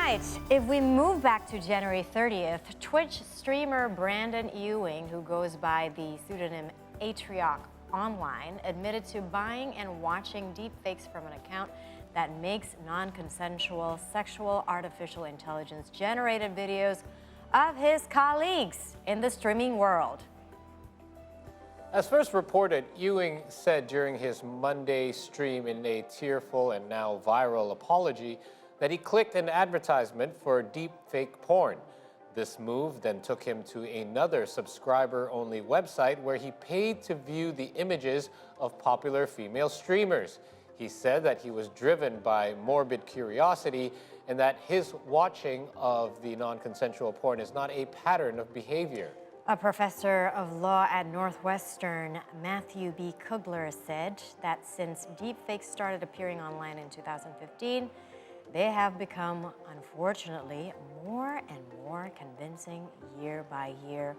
right, if we move back to January 30th, Twitch streamer Brandon Ewing, who goes by the pseudonym Atrioc Online, admitted to buying and watching deepfakes from an account that makes non-consensual sexual artificial intelligence generated videos of his colleagues in the streaming world. As first reported, Ewing said during his Monday stream in a tearful and now viral apology that he clicked an advertisement for deepfake porn. This move then took him to another subscriber-only website where he paid to view the images of popular female streamers. He said that he was driven by morbid curiosity and that his watching of the non-consensual porn is not a pattern of behavior. A professor of law at Northwestern, Matthew B. Kugler, said that since deepfakes started appearing online in 2015, they have become, unfortunately, more and more convincing year by year,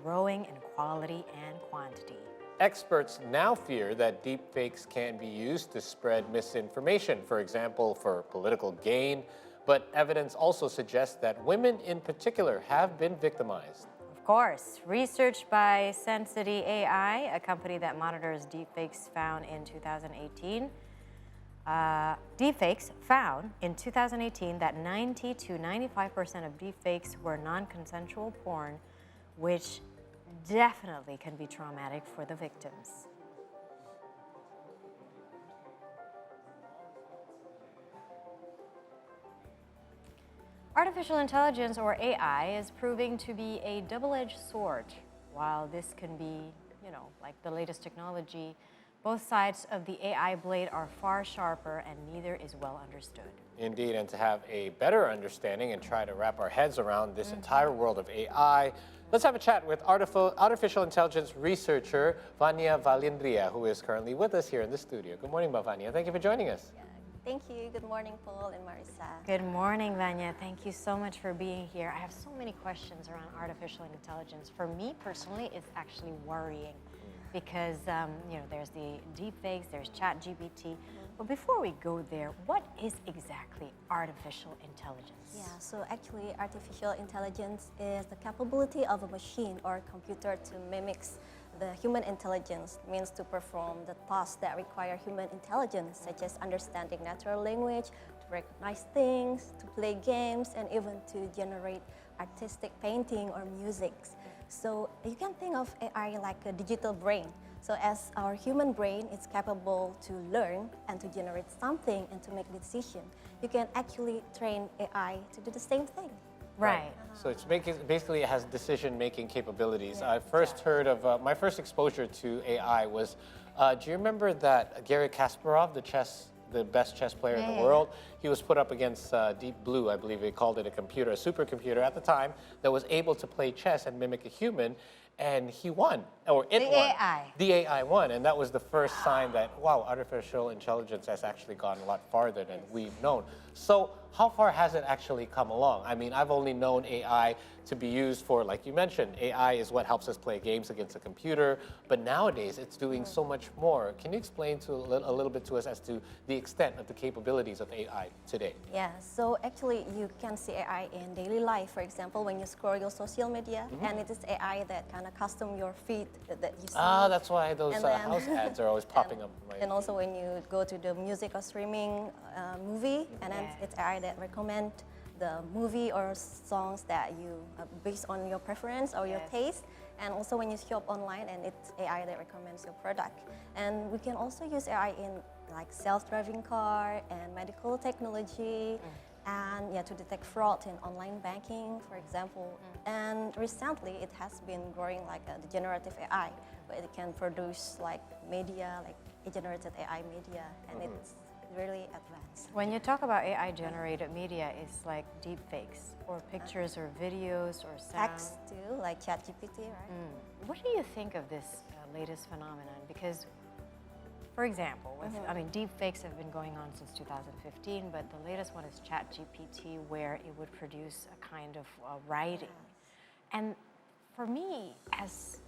growing in quality and quantity. Experts now fear that deepfakes can be used to spread misinformation, for example, for political gain, but evidence also suggests that women in particular have been victimized. Of course, research by Sensity AI, a company that monitors deepfakes, found in 2018 that 90 to 95% of deepfakes were non-consensual porn, which definitely can be traumatic for the victims. Artificial intelligence, or AI, is proving to be a double-edged sword. While this can be, like the latest technology, both sides of the AI blade are far sharper and neither is well understood. Indeed, and to have a better understanding and try to wrap our heads around this entire world of AI, let's have a chat with artificial intelligence researcher Vanya Valindria, who is currently with us here in the studio. Good morning, Vanya. Thank you for joining us. Yeah, thank you. Good morning, Paul and Marisa. Good morning, Vanya. Thank you so much for being here. I have so many questions around artificial intelligence. For me personally, it's actually worrying because there's the deepfakes, there's ChatGPT. But before we go there, what is exactly artificial intelligence? Yeah, so actually artificial intelligence is the capability of a machine or computer to mimic the human intelligence, means to perform the tasks that require human intelligence, such as understanding natural language, to recognize things, to play games, and even to generate artistic painting or music. So you can think of AI like a digital brain. So as our human brain is capable to learn and to generate something and to make a decision, you can actually train AI to do the same thing. Right. So it's basically it has decision-making capabilities. I first heard of, my first exposure to AI was, do you remember that Garry Kasparov, the best chess player in the world? He was put up against Deep Blue, I believe they called it a computer, a supercomputer at the time, that was able to play chess and mimic a human, and he won, or it won. AI. The AI won, and that was the first sign that, wow, artificial intelligence has actually gone a lot farther than we've known. So how far has it actually come along? I mean, I've only known AI to be used for, like you mentioned, AI is what helps us play games against a computer, but nowadays it's doing so much more. Can you explain a little bit to us as to the extent of the capabilities of AI today? Yeah, so actually you can see AI in daily life. For example, when you scroll your social media, and it is AI that kind of custom your feed that you see. Ah, that's why those house ads are always popping up. Right? And also when you go to the music or streaming movie, and then it's AI that recommend the movie or songs that you, based on your preference or your taste. And also when you shop online, and it's AI that recommends your product. And we can also use AI in like self-driving car and medical technology, and to detect fraud in online banking, for example. And recently it has been growing like the generative AI, where it can produce like media, like a generated AI media, and it's really advanced. When you talk about AI-generated media, it's like deepfakes, or pictures, or videos, or sound. Text too, like ChatGPT, right? What do you think of this latest phenomenon? Because, for example, deepfakes have been going on since 2015, but the latest one is ChatGPT, where it would produce a kind of writing. And for me, as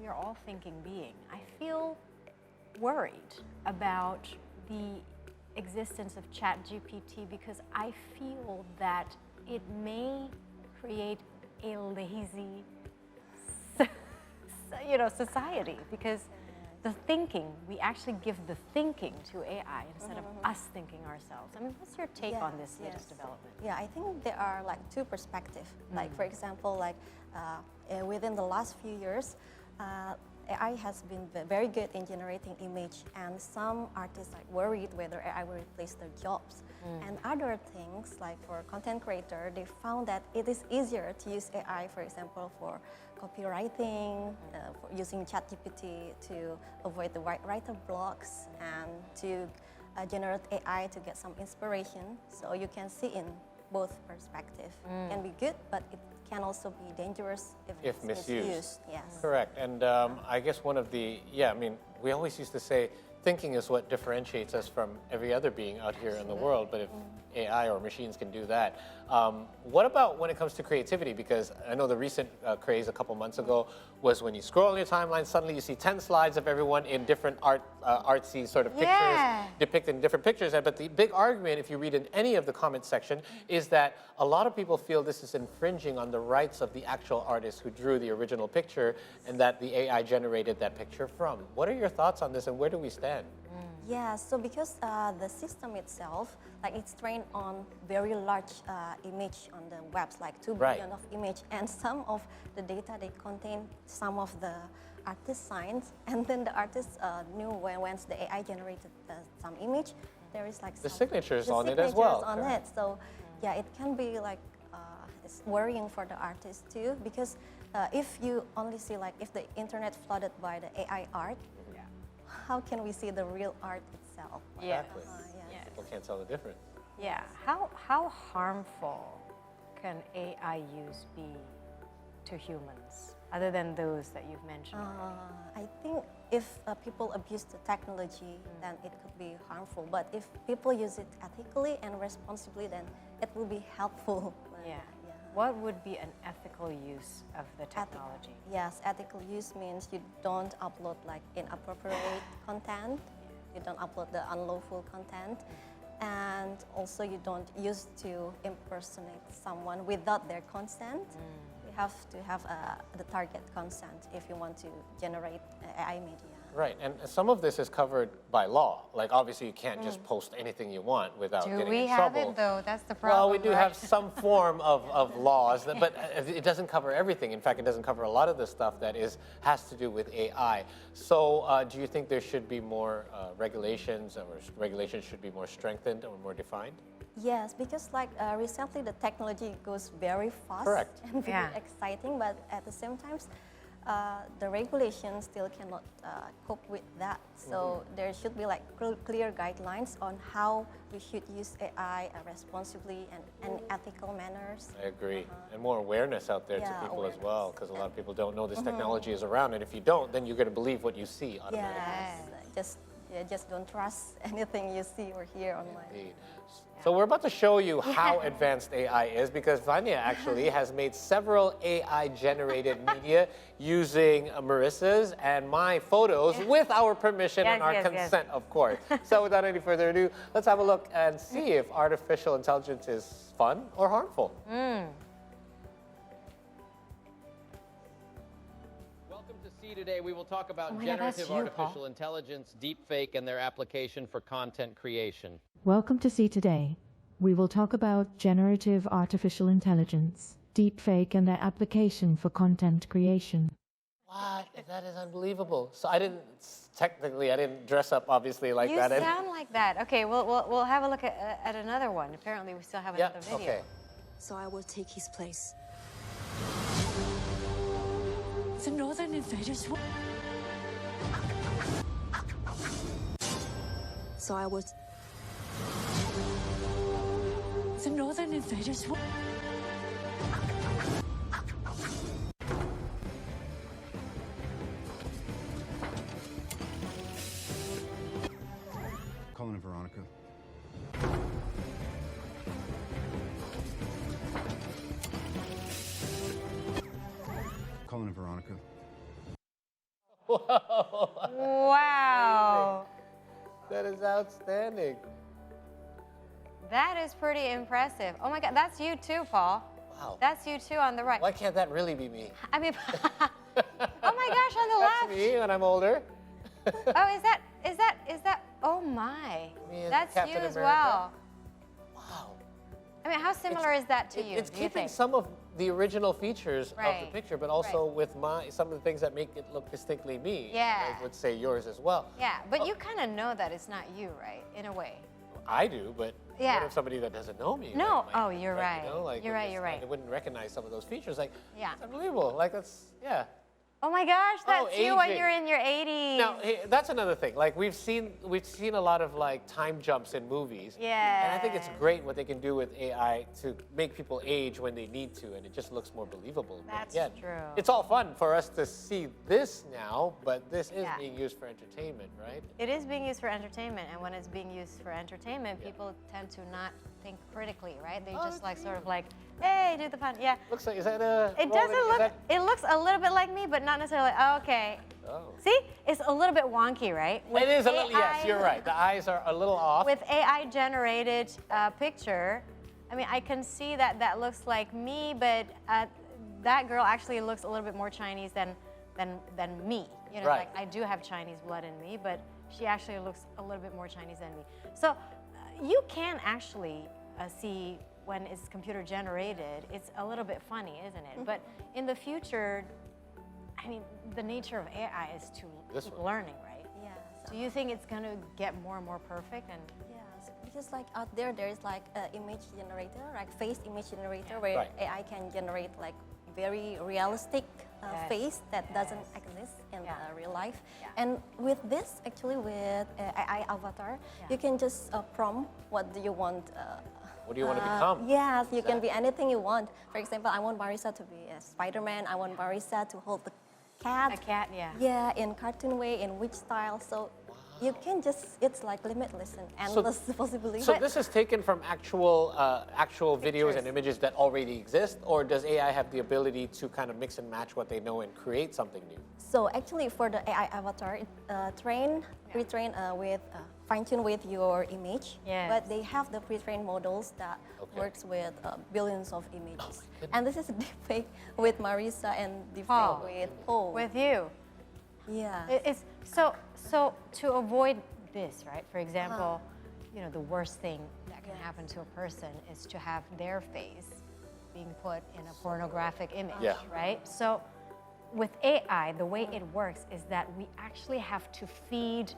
we are all thinking being, I feel worried about the existence of ChatGPT because I feel that it may create a lazy, society because the thinking, we actually give the thinking to AI instead of us thinking ourselves. I mean, what's your take on this latest development? Yeah, I think there are like two perspectives. Like, for example, like within the last few years, AI has been very good in generating image, and some artists are worried whether AI will replace their jobs. And other things, like for content creator, they found that it is easier to use AI, for example, for copywriting, for using ChatGPT to avoid the writer blocks, and to generate AI to get some inspiration. So you can see in both perspectives. It can be good, but it can also be dangerous if it's misused. Yes. Correct. And I guess one of the, we always used to say thinking is what differentiates us from every other being out here in the world, but if AI or machines can do that. What about when it comes to creativity? Because I know the recent craze a couple months ago was when you scroll on your timeline, suddenly you see 10 slides of everyone in different artsy sort of pictures, depicted in different pictures. But the big argument, if you read in any of the comment section, is that a lot of people feel this is infringing on the rights of the actual artist who drew the original picture and that the AI generated that picture from. What are your thoughts on this, and where do we stand? Yeah, so because the system itself, like it's trained on very large image on the webs, like 2 billion of image, and some of the data they contain some of the artist signs, and then the artist knew when the AI generated some image, there is like the signatures on it as well. So yeah, it can be like it's worrying for the artist too, because if you only see like if the internet flooded by the AI art, how can we see the real art itself? Exactly. People can't tell the difference. Yeah. How harmful can AI use be to humans, other than those that you've mentioned? I think if people abuse the technology, then it could be harmful. But if people use it ethically and responsibly, then it will be helpful. What would be an ethical use of the technology? Yes, ethical use means you don't upload like inappropriate content, you don't upload the unlawful content, and also you don't use to impersonate someone without their consent. You have to have the target consent if you want to generate AI media. Right, and some of this is covered by law. Like, obviously, you can't just post anything you want without getting in trouble. Do we have it, though? That's the problem. Well, we do have some form of laws, but it doesn't cover everything. In fact, it doesn't cover a lot of the stuff that has to do with AI. So, do you think there should be more regulations, or regulations should be more strengthened or more defined? Yes, because like recently the technology goes very fast and very exciting, but at the same time, the regulations still cannot cope with that. So there should be like clear guidelines on how we should use AI responsibly and in ethical manners. I agree. And more awareness out there to people as well, because a lot of people don't know this technology is around, and if you don't, then you're going to believe what you see automatically. Just don't trust anything you see or hear online. Indeed. So we're about to show you how advanced AI is, because Vanya actually has made several AI-generated media using Marissa's and my photos with our permission and our consent, of course. So without any further ado, let's have a look and see if artificial intelligence is fun or harmful. Today we will talk about generative artificial intelligence, deepfake, and their application for content creation. Welcome to See Today. We will talk about generative artificial intelligence, deepfake, and their application for content creation. What? That is unbelievable. So I didn't dress up obviously like that. You sound like that. Okay, we'll have a look at another one. Apparently we still have another video. Okay. So I will take his place. The northern invaders will... So I was... The northern invaders will... Colin and Veronica. Colin and Veronica. Whoa. Wow. That is outstanding. That is pretty impressive. Oh my God, that's you too, Paul. Wow. That's you too on the right. Why can't that really be me? I mean, oh my gosh, on the That's left. me when I'm older. Oh, is that, oh my. Me as That's Captain you as America. well. Wow. I mean, how similar is that to you? It's do you keeping think? some of the original features of Right. the picture, but also with some of the things that make it look distinctly me. Yeah. I would say yours as well. Yeah, but you kind of know that it's not you, right? In a way. I do, but Yeah. what if somebody that doesn't know me? No. like, Oh, you're You right. know, like, You're would right, just- you're right. I wouldn't recognize some of those features. Like, Yeah. it's unbelievable. Like, that's, yeah. Oh my gosh, that's you when aging. you're in your 80s. Now, that's another thing. Like we've seen a lot of like time jumps in movies. Yeah. And I think it's great what they can do with AI to make people age when they need to, and it just looks more believable. But That's again, true. It's all fun for us to see this now, but this is Yeah. being used for entertainment, right? It is being used for entertainment, and when it's being used for entertainment, people tend to not think critically, right? They just like sort of like, hey, do the fun, yeah. Looks like, is that a? It Roland, doesn't is look. that- It looks a little bit like me, but not necessarily. Oh, okay. Oh. See, it's a little bit wonky, right? It is a little. Yes, AI you're right. The eyes are a little off. With AI generated picture, I mean, I can see that that looks like me, but that girl actually looks a little bit more Chinese than me. You know, Right. like I do have Chinese blood in me, but she actually looks a little bit more Chinese than me. So you can actually see when it's computer generated, it's a little bit funny, isn't it? But in the future, I mean, the nature of AI is to This keep one. learning, right? Yeah. Do you think it's gonna get more and more perfect? And Yes, because like out there is like an image generator, like face image generator, where Right. AI can generate like very realistic Yes. face that doesn't Yes. exist in Yeah. real life. Yeah. And with this, actually, with AI avatar, Yeah. you can just prompt what do you want. What do you want to become? Yes, you can be anything you want. For example, I want Marisa to be a Spider-Man. I want Marisa to hold the cat. a cat, yeah. Yeah, in cartoon way, in which style. So you can just, it's like limitless and endless possibilities. So this is taken from actual videos and Pictures. images that already exist, or does AI have the ability to kind of mix and match what they know and create something new? So actually for the AI avatar, it pre-train with, fine-tune with your image. Yes. But they have the pre-trained models that Okay. works with billions of images. And this is a deepfake with Marisa and deepfake Paul. with Paul. With you. yeah. It's so to avoid this, right? For example, you know, the worst thing that can happen to a person is to have their face being put in a pornographic image, Yeah. right? So with AI, the way it works is that we actually have to feed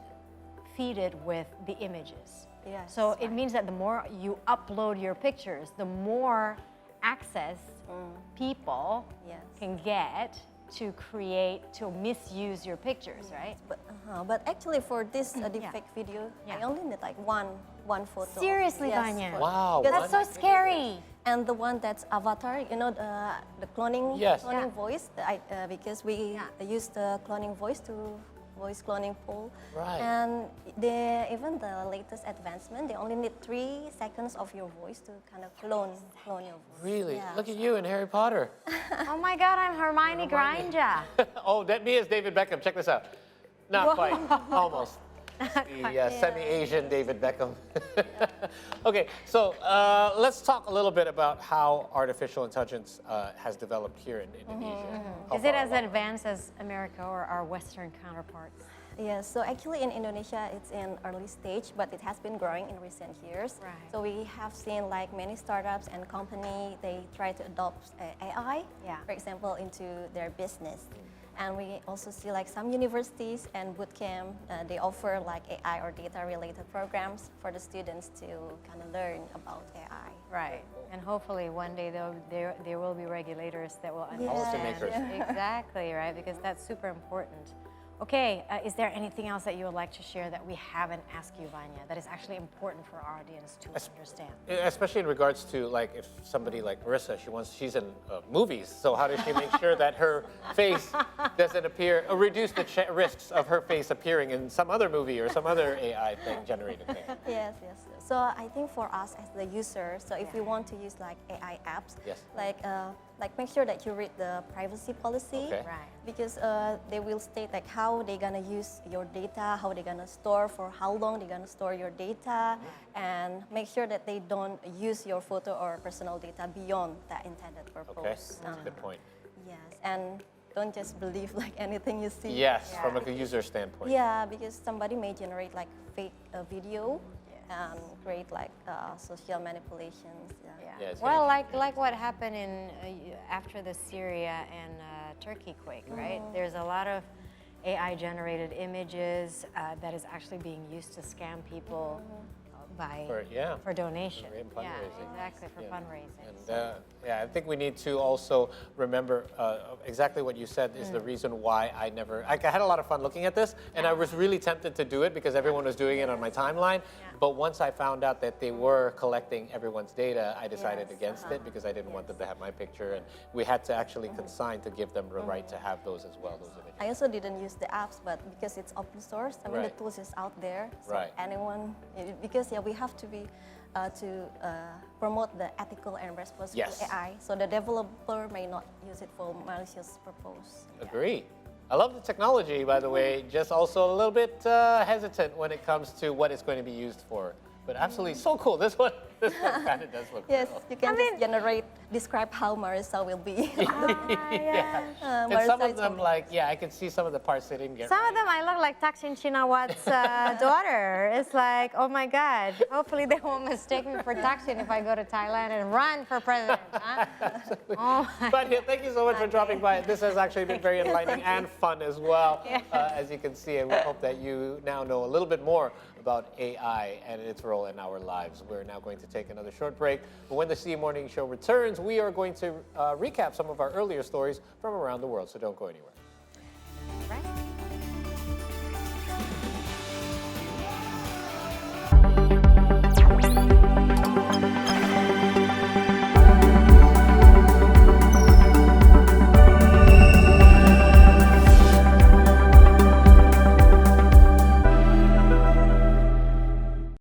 it with the images. Yes, So it means that the more you upload your pictures, the more access people Yes. can get to misuse your pictures, right? But actually for this deepfake video, Yeah. I only need like one photo. Seriously, Yes, Vanya? for- Wow. Because That's so scary. And the one that's avatar, you know, the cloning, Yes. cloning Yeah. voice, because we use the cloning voice to voice cloning Paul. Right. And even the latest advancement, they only need 3 seconds of your voice to kind of clone your voice. Really? Yeah. Look at you in Harry Potter. Oh my God, I'm Hermione Granger. Oh, that me is David Beckham. Check this out. Not quite. Almost. The semi-Asian David Beckham. Okay, so let's talk a little bit about how artificial intelligence has developed here in Indonesia. How Is it far as along? advanced as America or our Western counterparts? Yes, so actually in Indonesia, it's in early stage, but it has been growing in recent years. Right. So we have seen like many startups and company, they try to adopt AI, Yeah. for example, into their business. And we also see like some universities and bootcamp, they offer like AI or data related programs for the students to kind of learn about AI. Right. And hopefully one day there will be regulators that will understand. Policymakers. Exactly, right? Because that's super important. Okay, is there anything else that you would like to share that we haven't asked you, Vanya, that is actually important for our audience to understand? Especially in regards to like if somebody like Marissa, she's in movies. So how does she make sure that her face doesn't appear, or reduce the risks of her face appearing in some other movie or some other AI thing generated thing? Yes. So I think for us as the user, so if you want to use like AI apps, Yes. like make sure that you read the privacy policy, Okay. Right. because they will state like how they're gonna use your data, how they're gonna store, for how long they're gonna store your data, and make sure that they don't use your photo or personal data beyond that intended purpose. Okay, that's a good point. Yes, and don't just believe like anything you see. Yes, from a user standpoint. Yeah, because somebody may generate like fake video and create like social manipulations. Yeah. Yeah, it's Well, gonna- like what happened in after the Syria and Turkey quake, right? There's a lot of AI-generated images that is actually being used to scam people for donation. For Yeah, fundraising. exactly, for Yeah. fundraising. And yeah, I think we need to also remember exactly what you said is the reason why I had a lot of fun looking at this, and I was really tempted to do it because everyone was doing it on my timeline. But once I found out that they were collecting everyone's data, I decided against it because I didn't want them to have my picture, and we had to actually consign to give them the right to have those as well, those images. I also didn't use the apps, but because it's open source, I mean the Right. tools is out there, so Right. anyone, because we have to be to promote the ethical and responsible Yes. AI, so the developer may not use it for malicious purpose. Agree. I love the technology, by the way, just also a little bit hesitant when it comes to what it's going to be used for. But absolutely so cool. This one kind of does look Yes, cool. you can just describe how Marissa will be. Yeah. And some of them, like, I can see some of the parts they didn't get Some right. of them I look like Thaksin Shinawat's daughter. It's like, oh my God, hopefully they won't mistake me for Thaksin if I go to Thailand and run for president. Huh? Oh my Vanya, thank you so much for dropping by. This has actually been very enlightening and fun as well, as you can see. And we hope that you now know a little bit more about AI and its role in our lives. We're now going to take another short break. But when the CE Morning Show returns, we are going to recap some of our earlier stories from around the world. So don't go anywhere.